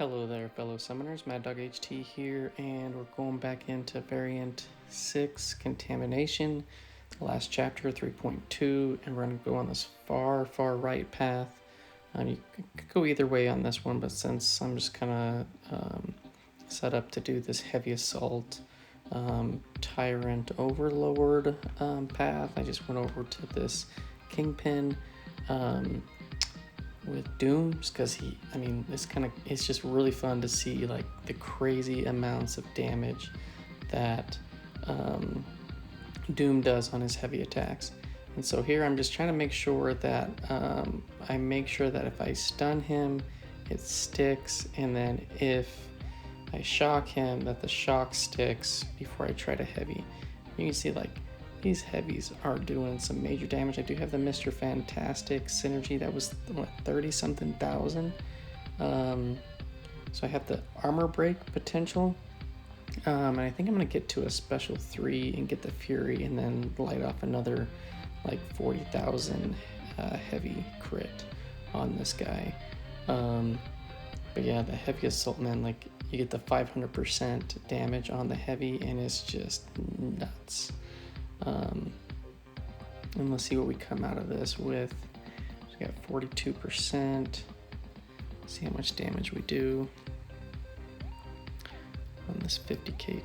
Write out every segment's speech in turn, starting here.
Hello there, fellow summoners. Mad Dog HT here, and we're going back into variant 6 Contamination, the last chapter 3.2, and we're going to go on this far right path. You could go either way on this one, but since I'm just kind of set up to do this heavy assault Tyrant Overlord path, I just went over to this Kingpin with Doom, because it's just really fun to see like the crazy amounts of damage that Doom does on his heavy attacks. And so here I'm just trying to make sure that I make sure that if I stun him, it sticks, and then if I shock him, that the shock sticks before I try to heavy. You can see like these heavies are doing some major damage. I do have the Mr. Fantastic synergy that was, what, 30-something thousand. So I have the armor break potential. And I think I'm going to get to a special 3 and get the Fury and then light off another like 40,000 heavy crit on this guy. But yeah, the heavy assault, man, like you get the 500% damage on the heavy and it's just nuts. And let's see what we come out of this with. So we got 42%. See how much damage we do on this 50k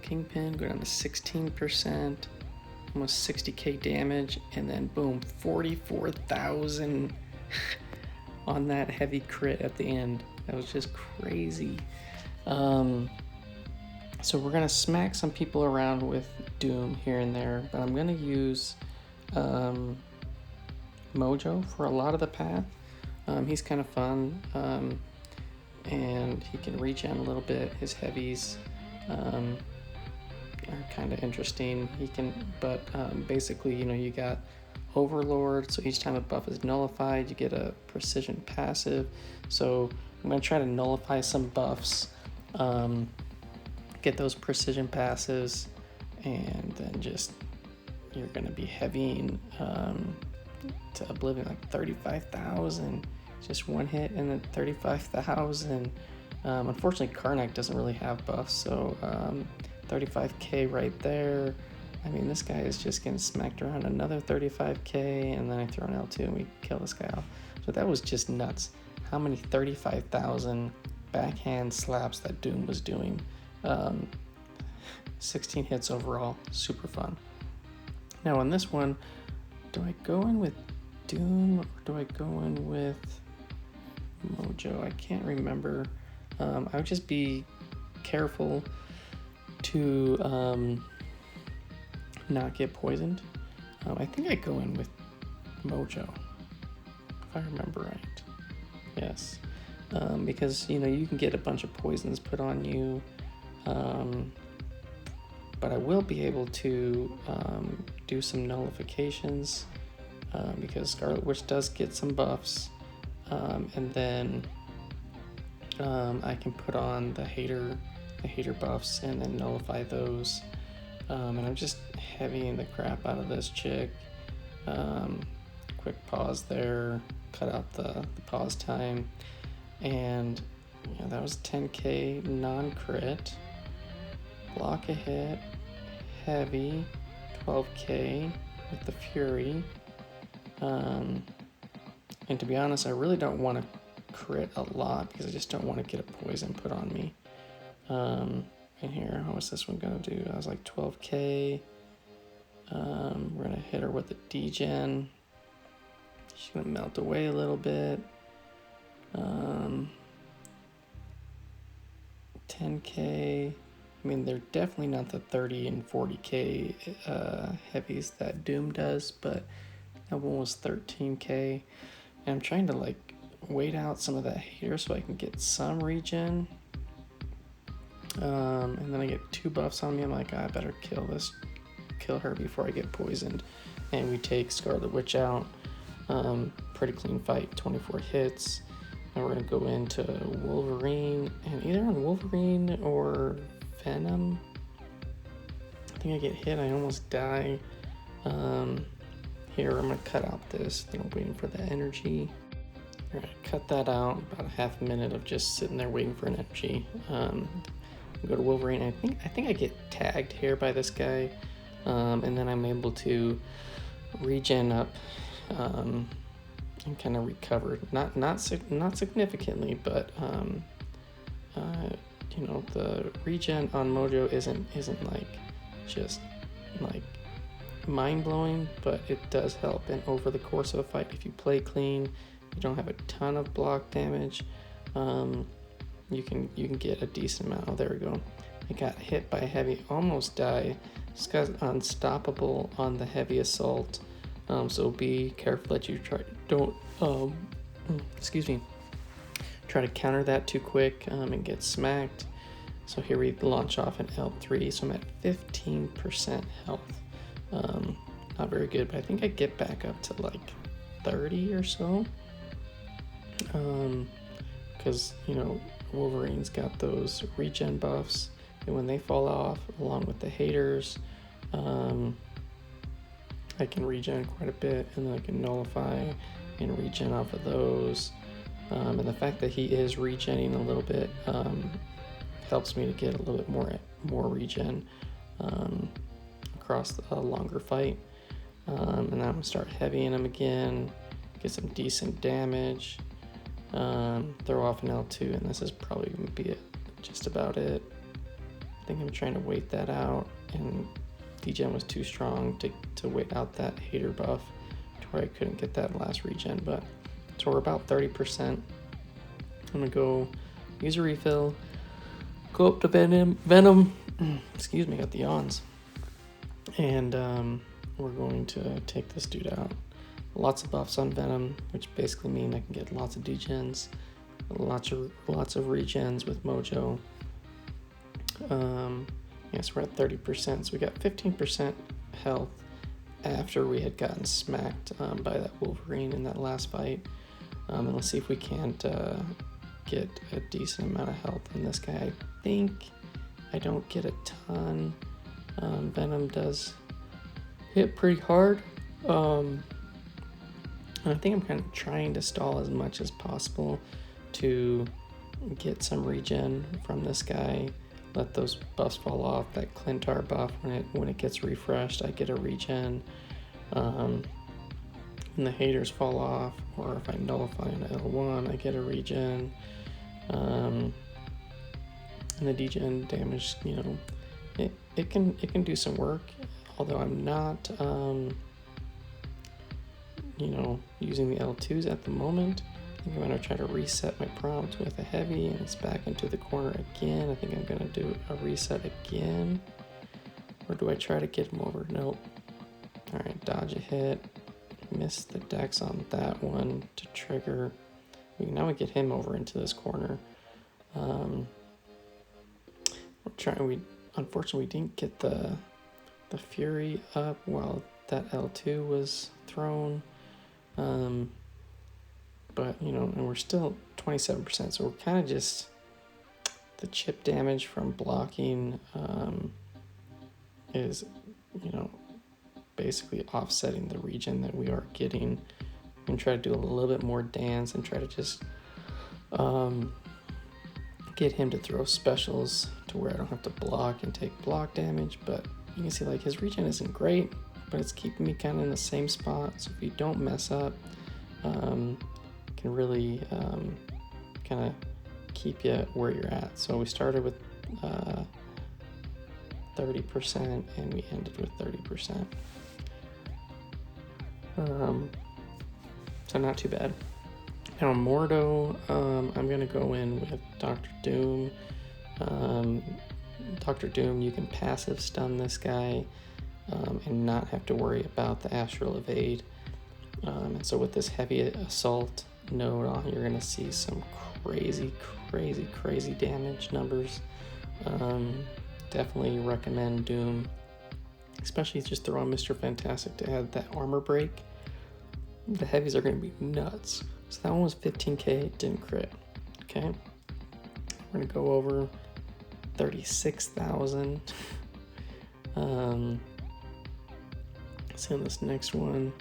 Kingpin. Go down to 16%, almost 60k damage, and then boom, 44,000 on that heavy crit at the end. That was just crazy. So we're gonna smack some people around with Doom here and there, but I'm gonna use Mojo for a lot of the path. He's kind of fun, and he can regen a little bit. His heavies are kind of interesting. But basically, you got Overlord, so each time a buff is nullified, you get a precision passive. So I'm gonna try to nullify some buffs, get those precision passives, and then just you're gonna be heavying to oblivion, like 35,000, just one hit, and then 35,000. Unfortunately, Karnak doesn't really have buffs, so 35k right there. I mean, this guy is just getting smacked around. Another 35k, and then I throw an L2 and we kill this guy off. So that was just nuts. How many 35,000 backhand slaps that Doom was doing. 16 hits overall, super fun. Now on this one, do I go in with Doom or do I go in with Mojo? I can't remember. I would just be careful to not get poisoned. I think I go in with Mojo, if I remember right. Yes, because you can get a bunch of poisons put on you. But I will be able to do some nullifications because Scarlet Witch does get some buffs, and then I can put on the hater buffs and then nullify those. And I'm just heavying the crap out of this chick. Quick pause there, cut out the pause time, and that was 10k non-crit. Block a hit, heavy, 12k with the Fury. And to be honest, I really don't want to crit a lot because I just don't want to get a poison put on me. And here, how was this one gonna do? I was like 12k. We're gonna hit her with the degen. She's gonna melt away a little bit. 10k. I mean, they're definitely not the 30 and 40k heavies that Doom does, but that one was 13k. And I'm trying to like wait out some of that hater so I can get some regen. And then I get 2 buffs on me. I'm like, I better kill her before I get poisoned. And we take Scarlet Witch out. Pretty clean fight, 24 hits. And we're gonna go into Wolverine, and either on Wolverine or Venom. I think I get hit, I almost die. Here, I'm gonna cut out this, then I'm waiting for the energy. All right, cut that out. About a half minute of just sitting there waiting for an energy. Go to Wolverine. I think I get tagged here by this guy, and then I'm able to regen up and kind of recover. Not significantly, but you know, the regen on Mojo isn't like just like mind blowing, but it does help. And over the course of a fight, if you play clean, you don't have a ton of block damage, you can get a decent amount. Oh, there we go. I got hit by a heavy, almost die. This guy's unstoppable on the heavy assault, so be careful that you don't try to counter that too quick and get smacked. So here we launch off an L3, so I'm at 15% health. Not very good, but I think I get back up to like 30 or so. Because, you know, Wolverine's got those regen buffs, and when they fall off, along with the haters, I can regen quite a bit, and then I can nullify and regen off of those. And the fact that he is regenning a little bit helps me to get a little bit more regen across a longer fight. And then I'm gonna start heavying him again, get some decent damage, throw off an L2, and this is probably gonna be just about it. I think I'm trying to wait that out, and degen was too strong to wait out that hater buff to where I couldn't get that last regen. But so we're about 30%. I'm gonna go use a refill, go up to Venom. Excuse me, got the yawns. And we're going to take this dude out. Lots of buffs on Venom, which basically mean I can get lots of degens, lots of regens with Mojo. Yes, we're at 30%, so we got 15% health after we had gotten smacked by that Wolverine in that last fight. And let's see if we can't get a decent amount of health in this guy. I think I don't get a ton. Venom does hit pretty hard. And I think I'm kind of trying to stall as much as possible to get some regen from this guy. Let those buffs fall off. That Clintar buff, when it gets refreshed, I get a regen. And the haters fall off, or if I nullify an L1, I get a regen. And the degen damage, you know, it can do some work, although I'm not you know, using the L2s at the moment. I think I'm going to try to reset my prompt with a heavy, and it's back into the corner again. I think I'm going to do a reset again. Or do I try to get him over? Nope. Alright, dodge a hit. Miss the dex on that one to trigger. Now we get him over into this corner. Unfortunately, we didn't get the Fury up while that L2 was thrown. But, you know, and we're still 27%, so we're kind of just, the chip damage from blocking is, you know, basically offsetting the regen that we are getting. I'm going to try to do a little bit more dance and try to just get him to throw specials to where I don't have to block and take block damage. But you can see, like, his regen isn't great, but it's keeping me kind of in the same spot. So if you don't mess up, can really kind of keep you where you're at. So we started with 30% and we ended with 30%. So not too bad. Now Mordo, I'm gonna go in with Dr. Doom. Dr. Doom, you can passive stun this guy and not have to worry about the astral evade. And so with this heavy assault node on, you're gonna see some crazy damage numbers. Definitely recommend Doom, especially just throw on Mr. Fantastic to add that armor break. The heavies are gonna be nuts. So that one was 15k, didn't crit. Okay, we're gonna go over 36,000. See on this next one.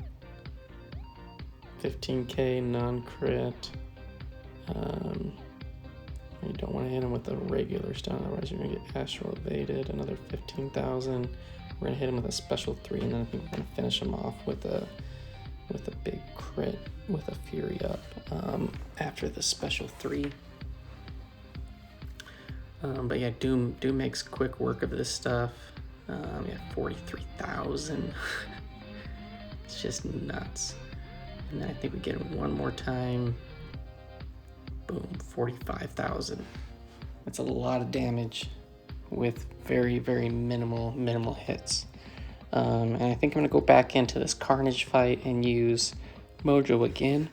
15k non-crit. You don't want to hit him with a regular stone, otherwise you're going to get astral evaded. Another 15,000. We're going to hit him with a special 3, and then I think we're going to finish him off with a big crit with a Fury up after the special 3. But yeah, Doom makes quick work of this stuff. Yeah, 43,000. It's just nuts. And then I think we get him one more time. Boom, 45,000. That's a lot of damage with very, very minimal hits. And I think I'm gonna go back into this Carnage fight and use Mojo again.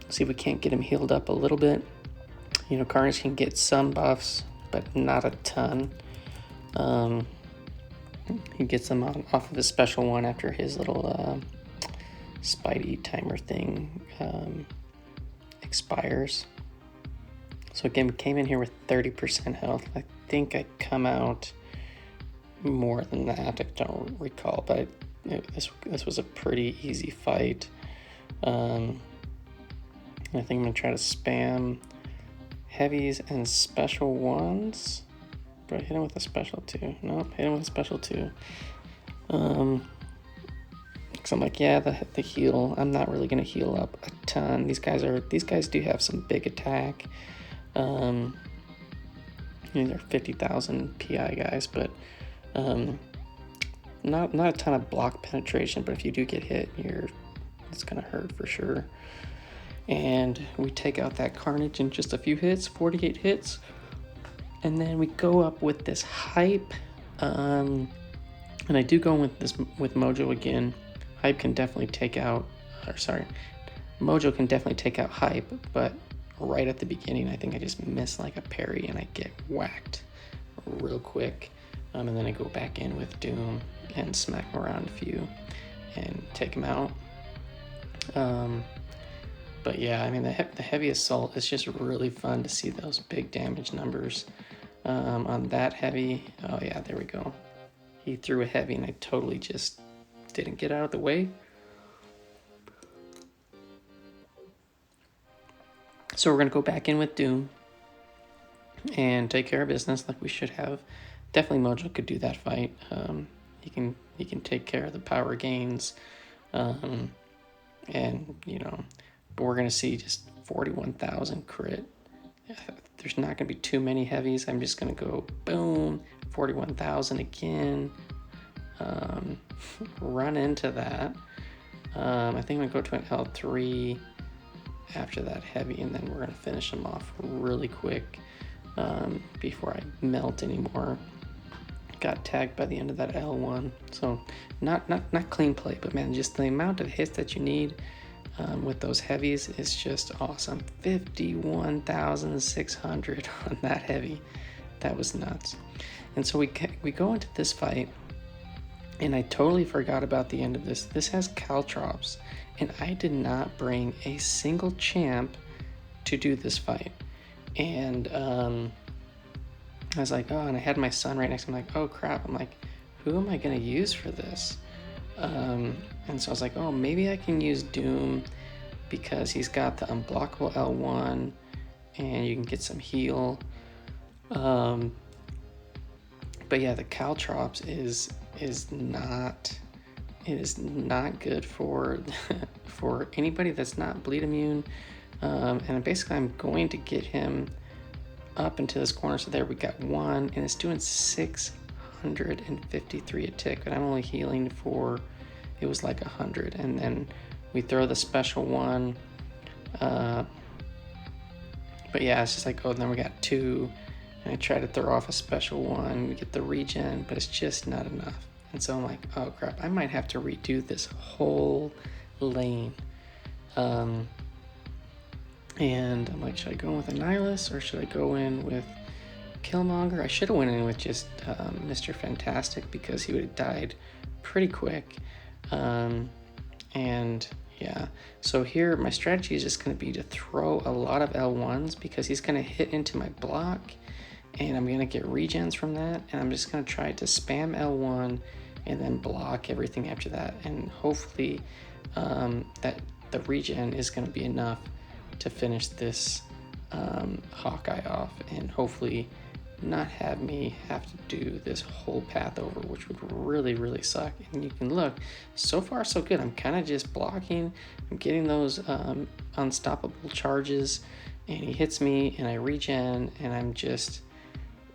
See if we can't get him healed up a little bit. You know, Carnage can get some buffs, but not a ton. He gets them off of his special one after his little Spidey timer thing expires. So again, we came in here with 30% health. I think I come out more than that. I don't recall, but this was a pretty easy fight. I think I'm gonna try to spam heavies and special ones. But hit him with a special 2. Nope, hit him with a special 2. Because I'm like, yeah, the heal. I'm not really gonna heal up a ton. These guys do have some big attack. They're 50,000 PI guys, but not a ton of block penetration. But if you do get hit, it's gonna hurt for sure. And we take out that Carnage in just a few hits, 48 hits. And then we go up with this Hype. And I do go with Mojo again. Hype can definitely take out, Mojo can definitely take out Hype, but right at the beginning, I think I just miss like a parry and I get whacked real quick. And then I go back in with Doom and smack him around a few and take him out. But yeah, I mean, the heavy assault is just really fun to see those big damage numbers on that heavy. Oh yeah, there we go. He threw a heavy and I totally just didn't get out of the way. So we're gonna go back in with Doom and take care of business like we should have. Definitely Mojo could do that fight. He can take care of the power gains, and you know, but we're gonna see just 41,000 crit. There's not gonna be too many heavies. I'm just gonna go boom, 41,000 again. Run into that. I think I'm gonna go to an L3 after that heavy, and then we're gonna finish him off really quick before I melt anymore. Got tagged by the end of that L1, so not clean play, but man, just the amount of hits that you need with those heavies is just awesome. 51,600 on that heavy. That was nuts. And so we go into this fight, and I totally forgot about the end of this. This has Caltrops, and I did not bring a single champ to do this fight. And I was like, oh, and I had my son right next to me. I'm like, oh crap. I'm like, who am I gonna use for this? And so I was like, oh, maybe I can use Doom because he's got the unblockable L1 and you can get some heal. But yeah, the Caltrops is not good for for anybody that's not bleed immune. And basically I'm going to get him up into this corner. So there we got one, and it's doing 653 a tick, but I'm only healing for, it was like 100. And then we throw the special one. But yeah, it's just like, oh, and then we got two, and I try to throw off a special one, we get the regen, but it's just not enough. And so I'm like, oh crap, I might have to redo this whole lane. And I'm like, should I go in with Annihilus or should I go in with Killmonger? I should have went in with just Mr. Fantastic because he would have died pretty quick. And yeah, so here my strategy is just going to be to throw a lot of L1s because he's going to hit into my block and I'm going to get regens from that. And I'm just going to try to spam L1 and then block everything after that. And hopefully that the regen is going to be enough to finish this Hawkeye off, and hopefully not have me have to do this whole path over, which would really suck. And you can look, so far so good. I'm kind of just blocking, I'm getting those unstoppable charges, and he hits me and I regen, and I'm just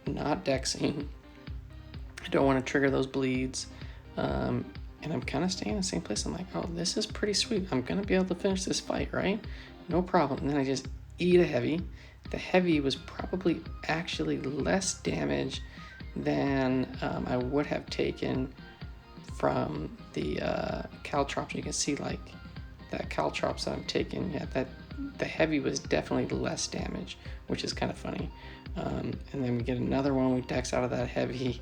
not dexing. I don't want to trigger those bleeds, and I'm kind of staying in the same place. I'm like, oh, this is pretty sweet, I'm gonna be able to finish this fight, right? No problem. And then I just eat a heavy. The heavy was probably actually less damage than I would have taken from the Caltrops. You can see like that Caltrops that I'm taking, yeah, that the heavy was definitely less damage, which is kind of funny. And then we get another one, we dex out of that heavy,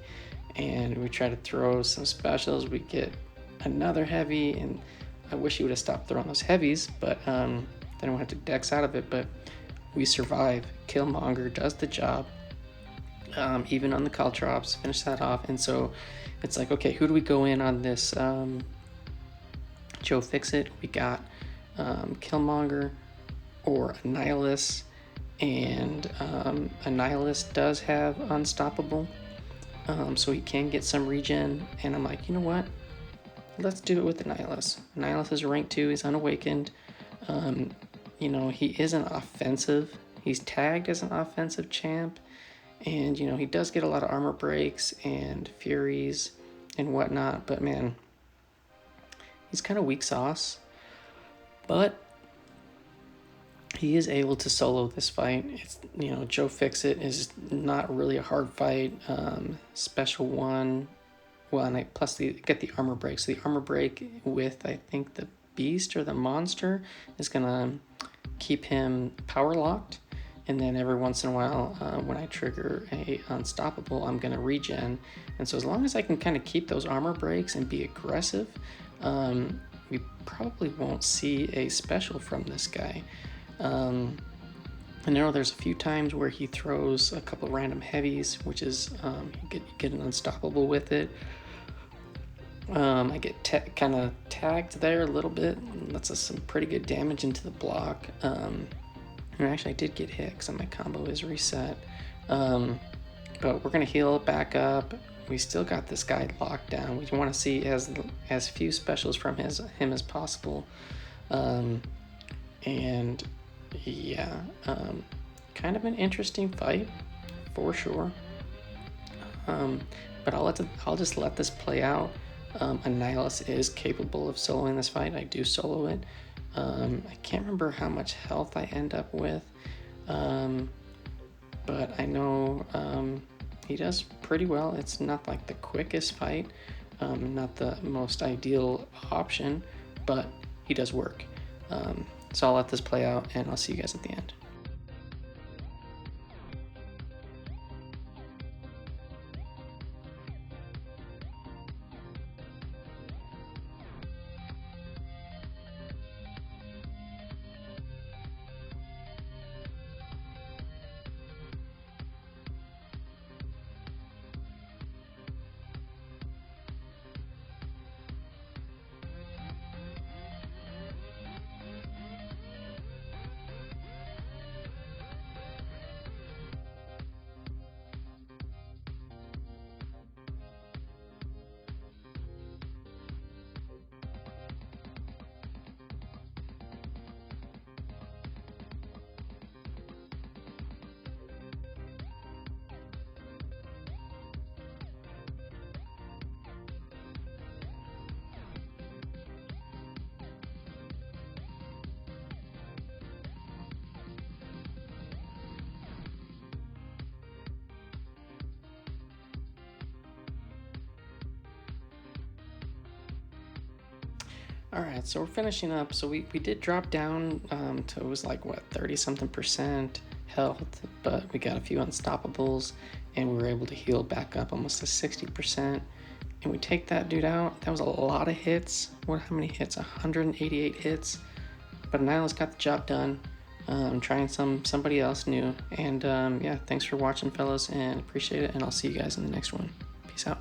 and we try to throw some specials. We get another heavy, and I wish he would have stopped throwing those heavies, but then we have to dex out of it. But we survive. Killmonger does the job, even on the Caltrops, finish that off. And so it's like, okay, who do we go in on this Joe Fixit? We got Killmonger or Annihilus, and Annihilus does have unstoppable, so he can get some regen. And I'm like, you know what, let's do it with Annihilus. Annihilus is rank 2, he's unawakened. You know, he isn't offensive. He's tagged as an offensive champ. And, you know, he does get a lot of armor breaks and furies and whatnot. But, man, he's kind of weak sauce. But he is able to solo this fight. It's, you know, Joe Fixit is not really a hard fight. Special one. Well, and plus get the armor break. So the armor break with, I think, the Beast or the Monster is going to keep him power locked, and then every once in a while when I trigger a unstoppable, I'm going to regen. And so as long as I can kind of keep those armor breaks and be aggressive, we probably won't see a special from this guy. I know there's a few times where he throws a couple random heavies, which is you get an unstoppable with it. I get kind of tagged there a little bit. That's some pretty good damage into the block. And actually I did get hit because my combo is reset. But we're going to heal it back up. We still got this guy locked down. We want to see as few specials from him as possible. And yeah, kind of an interesting fight for sure. But I'll just let this play out. Annihilus is capable of soloing this fight. I do solo it. I can't remember how much health I end up with, but I know he does pretty well. It's not like the quickest fight, not the most ideal option, but he does work. So I'll let this play out, and I'll see you guys at the end. All right, so we're finishing up. So we did drop down to, it was like, what, 30 something percent health, but we got a few unstoppables, and we were able to heal back up almost to 60%. And we take that dude out. That was a lot of hits. How many hits? 188 hits. But Annihilus got the job done. Trying somebody else new. And yeah, thanks for watching, fellas, and appreciate it. And I'll see you guys in the next one. Peace out.